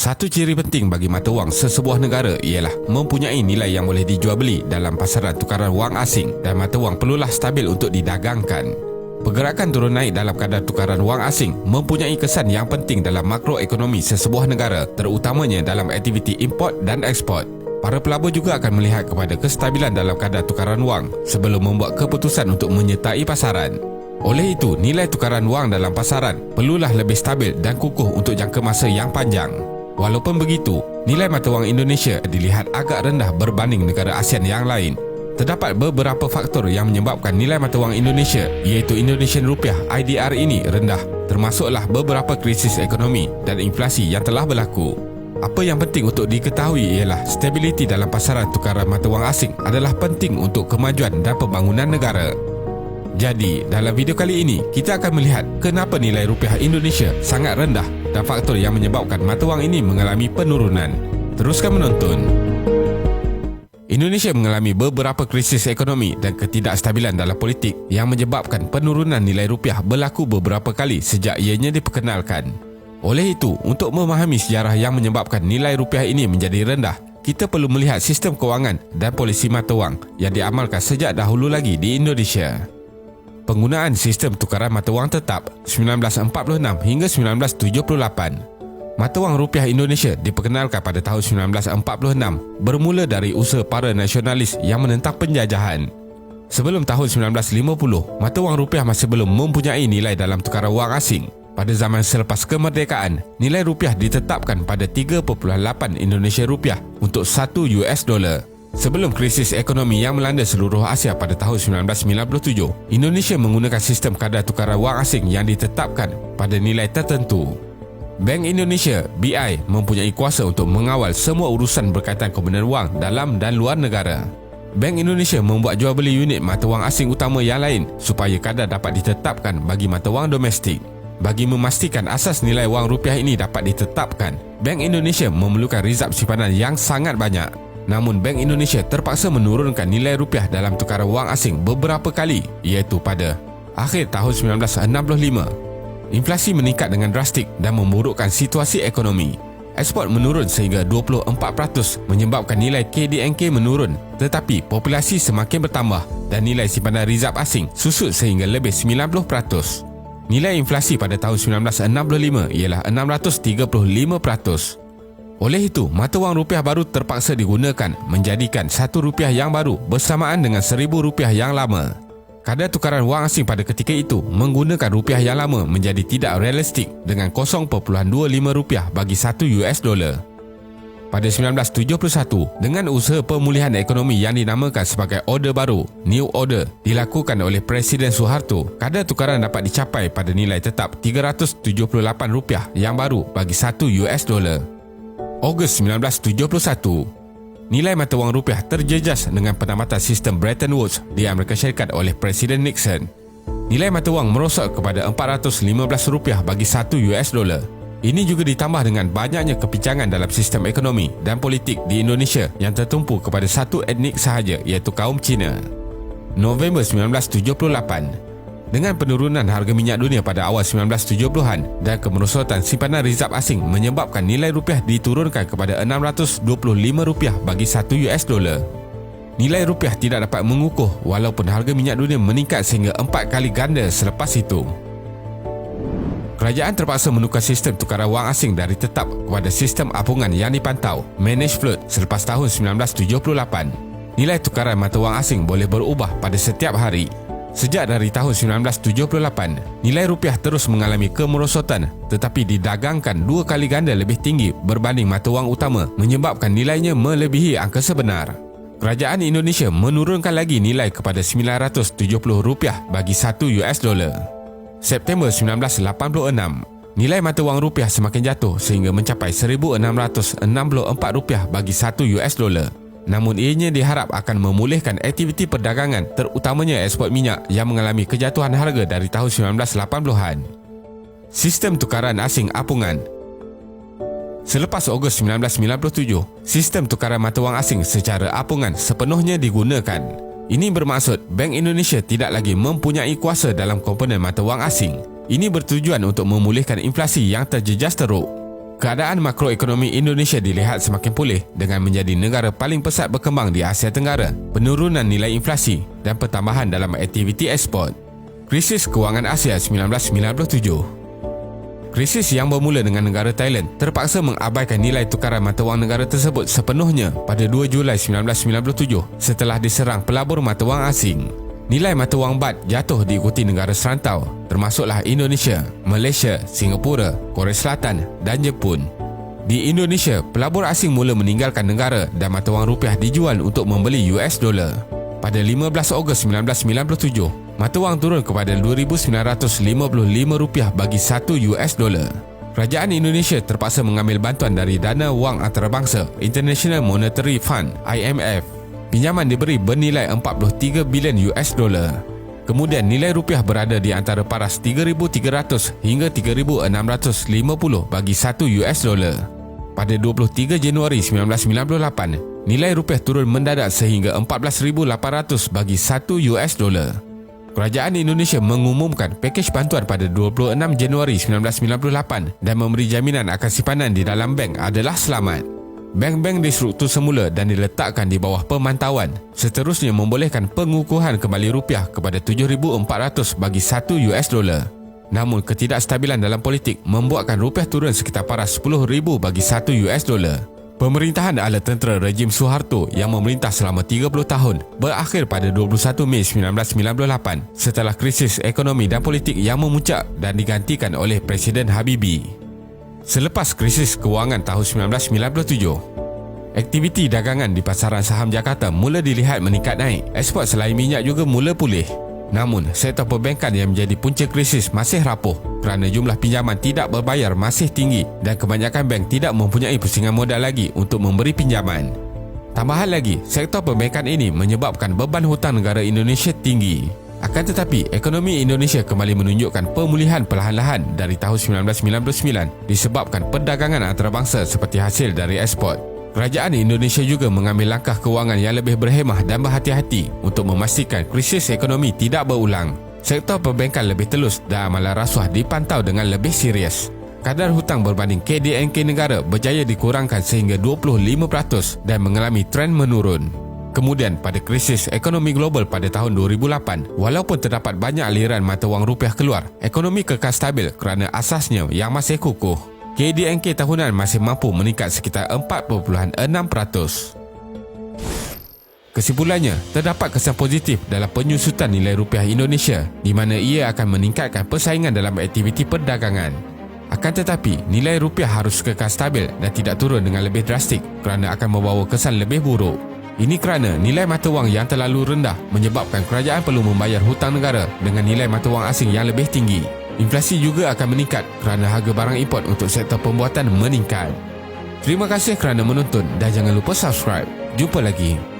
Satu ciri penting bagi mata wang sesebuah negara ialah mempunyai nilai yang boleh dijual beli dalam pasaran tukaran wang asing, dan mata wang perlulah stabil untuk didagangkan. Pergerakan turun naik dalam kadar tukaran wang asing mempunyai kesan yang penting dalam makroekonomi sesebuah negara, terutamanya dalam aktiviti import dan ekspor. Para pelabur juga akan melihat kepada kestabilan dalam kadar tukaran wang sebelum membuat keputusan untuk menyertai pasaran. Oleh itu, nilai tukaran wang dalam pasaran perlulah lebih stabil dan kukuh untuk jangka masa yang panjang. Walaupun begitu, nilai mata wang Indonesia dilihat agak rendah berbanding negara ASEAN yang lain. Terdapat beberapa faktor yang menyebabkan nilai mata wang Indonesia, iaitu Indonesian Rupiah IDR ini rendah, termasuklah beberapa krisis ekonomi dan inflasi yang telah berlaku. Apa yang penting untuk diketahui ialah stabiliti dalam pasaran tukaran mata wang asing adalah penting untuk kemajuan dan pembangunan negara. Jadi, dalam video kali ini, kita akan melihat kenapa nilai rupiah Indonesia sangat rendah dan faktor yang menyebabkan mata wang ini mengalami penurunan. Teruskan menonton. Indonesia mengalami beberapa krisis ekonomi dan ketidakstabilan dalam politik yang menyebabkan penurunan nilai rupiah berlaku beberapa kali sejak ianya diperkenalkan. Oleh itu, untuk memahami sejarah yang menyebabkan nilai rupiah ini menjadi rendah, kita perlu melihat sistem kewangan dan polisi mata wang yang diamalkan sejak dahulu lagi di Indonesia. Penggunaan sistem tukaran mata wang tetap 1946 hingga 1978. Mata wang rupiah Indonesia diperkenalkan pada tahun 1946 bermula dari usaha para nasionalis yang menentang penjajahan. Sebelum tahun 1950, mata wang rupiah masih belum mempunyai nilai dalam tukaran wang asing. Pada zaman selepas kemerdekaan, nilai rupiah ditetapkan pada 3.8 Indonesia rupiah untuk 1 US dolar. Sebelum krisis ekonomi yang melanda seluruh Asia pada tahun 1997, Indonesia menggunakan sistem kadar tukaran wang asing yang ditetapkan pada nilai tertentu. Bank Indonesia (BI) mempunyai kuasa untuk mengawal semua urusan berkaitan kebenaran wang dalam dan luar negara. Bank Indonesia membuat jual beli unit mata wang asing utama yang lain supaya kadar dapat ditetapkan bagi mata wang domestik. Bagi memastikan asas nilai wang rupiah ini dapat ditetapkan, Bank Indonesia memerlukan rizab simpanan yang sangat banyak. Namun Bank Indonesia terpaksa menurunkan nilai rupiah dalam tukaran wang asing beberapa kali, iaitu pada akhir tahun 1965. Inflasi meningkat dengan drastik dan memburukkan situasi ekonomi. Ekspor menurun sehingga 24%, menyebabkan nilai KDNK menurun, tetapi populasi semakin bertambah dan nilai simpanan rizab asing susut sehingga lebih 90%. Nilai inflasi pada tahun 1965 ialah 635%. Oleh itu, mata wang rupiah baru terpaksa digunakan menjadikan Rp1 yang baru bersamaan dengan Rp1.000 yang lama. Kadar tukaran wang asing pada ketika itu menggunakan rupiah yang lama menjadi tidak realistik dengan 0.25 rupiah bagi 1 US dolar. Pada 1971, dengan usaha pemulihan ekonomi yang dinamakan sebagai Order Baru, New Order, dilakukan oleh Presiden Suharto, kadar tukaran dapat dicapai pada nilai tetap Rp378 yang baru bagi 1 US dolar. Ogos 1971, nilai mata wang rupiah terjejas dengan penamatan sistem Bretton Woods di Amerika Syarikat oleh Presiden Nixon. Nilai mata wang merosot kepada Rp415 bagi 1 US dolar. Ini juga ditambah dengan banyaknya kepincangan dalam sistem ekonomi dan politik di Indonesia yang tertumpu kepada satu etnik sahaja, iaitu kaum Cina. November 1978, dengan penurunan harga minyak dunia pada awal 1970-an dan kemerosotan simpanan rizab asing menyebabkan nilai rupiah diturunkan kepada Rp625 bagi 1 US dolar. Nilai rupiah tidak dapat mengukuh walaupun harga minyak dunia meningkat sehingga 4 kali ganda selepas itu. Kerajaan terpaksa menukar sistem tukaran wang asing dari tetap kepada sistem apungan yang dipantau, managed float, selepas tahun 1978. Nilai tukaran mata wang asing boleh berubah pada setiap hari. Sejak dari tahun 1978, nilai rupiah terus mengalami kemerosotan tetapi didagangkan 2 kali ganda lebih tinggi berbanding mata wang utama, menyebabkan nilainya melebihi angka sebenar. Kerajaan Indonesia menurunkan lagi nilai kepada Rp970 bagi 1 US dolar. September 1986, nilai mata wang rupiah semakin jatuh sehingga mencapai Rp1,664 bagi 1 US dolar. Namun ianya diharap akan memulihkan aktiviti perdagangan, terutamanya ekspor minyak yang mengalami kejatuhan harga dari tahun 1980-an. Sistem tukaran asing apungan. Selepas Ogos 1997, sistem tukaran mata wang asing secara apungan sepenuhnya digunakan. Ini bermaksud Bank Indonesia tidak lagi mempunyai kuasa dalam komponen mata wang asing. Ini bertujuan untuk memulihkan inflasi yang terjejas teruk. Keadaan makroekonomi Indonesia dilihat semakin pulih dengan menjadi negara paling pesat berkembang di Asia Tenggara, penurunan nilai inflasi dan pertambahan dalam aktiviti ekspor. Krisis Kewangan Asia 1997. Krisis yang bermula dengan negara Thailand terpaksa mengabaikan nilai tukaran mata wang negara tersebut sepenuhnya pada 2 Julai 1997 setelah diserang pelabur mata wang asing. Nilai mata wang baht jatuh diikuti negara serantau, termasuklah Indonesia, Malaysia, Singapura, Korea Selatan dan Jepun. Di Indonesia, pelabur asing mula meninggalkan negara dan mata wang rupiah dijual untuk membeli US dollar. Pada 15 Ogos 1997, mata wang turun kepada RM2,955 bagi 1 US dollar. Kerajaan Indonesia terpaksa mengambil bantuan dari Dana Wang Antarabangsa International Monetary Fund (IMF). Pinjaman diberi bernilai 43 bilion US dollar. Kemudian nilai rupiah berada di antara paras 3,300 hingga 3,650 bagi 1 US dollar. Pada 23 Januari 1998, nilai rupiah turun mendadak sehingga 14,800 bagi 1 US dollar. Kerajaan Indonesia mengumumkan pakej bantuan pada 26 Januari 1998 dan memberi jaminan akan simpanan di dalam bank adalah selamat. Bank-bank di struktur semula dan diletakkan di bawah pemantauan, seterusnya membolehkan pengukuhan kembali rupiah kepada 7,400 bagi 1 US dollar. Namun ketidakstabilan dalam politik membuatkan rupiah turun sekitar paras 10,000 bagi 1 US dollar. Pemerintahan ala tentera rejim Suharto yang memerintah selama 30 tahun berakhir pada 21 Mei 1998 setelah krisis ekonomi dan politik yang memuncak dan digantikan oleh Presiden Habibie. Selepas krisis kewangan tahun 1997, aktiviti dagangan di pasaran saham Jakarta mula dilihat meningkat naik. Ekspor selain minyak juga mula pulih. Namun, sektor perbankan yang menjadi punca krisis masih rapuh kerana jumlah pinjaman tidak berbayar masih tinggi dan kebanyakan bank tidak mempunyai pusingan modal lagi untuk memberi pinjaman. Tambahan lagi, sektor perbankan ini menyebabkan beban hutang negara Indonesia tinggi. Akan tetapi, ekonomi Indonesia kembali menunjukkan pemulihan perlahan-lahan dari tahun 1999 disebabkan perdagangan antarabangsa seperti hasil dari ekspor. Kerajaan Indonesia juga mengambil langkah kewangan yang lebih berhemah dan berhati-hati untuk memastikan krisis ekonomi tidak berulang. Sektor perbankan lebih telus dan amalan rasuah dipantau dengan lebih serius. Kadar hutang berbanding KDNK negara berjaya dikurangkan sehingga 25% dan mengalami tren menurun. Kemudian pada krisis ekonomi global pada tahun 2008, walaupun terdapat banyak aliran mata wang rupiah keluar, ekonomi kekal stabil kerana asasnya yang masih kukuh. KDNK tahunan masih mampu meningkat sekitar 4.6%. Kesimpulannya, terdapat kesan positif dalam penyusutan nilai rupiah Indonesia di mana ia akan meningkatkan persaingan dalam aktiviti perdagangan. Akan tetapi, nilai rupiah harus kekal stabil dan tidak turun dengan lebih drastik kerana akan membawa kesan lebih buruk. Ini kerana nilai mata wang yang terlalu rendah menyebabkan kerajaan perlu membayar hutang negara dengan nilai mata wang asing yang lebih tinggi. Inflasi juga akan meningkat kerana harga barang import untuk sektor pembuatan meningkat. Terima kasih kerana menonton dan jangan lupa subscribe. Jumpa lagi.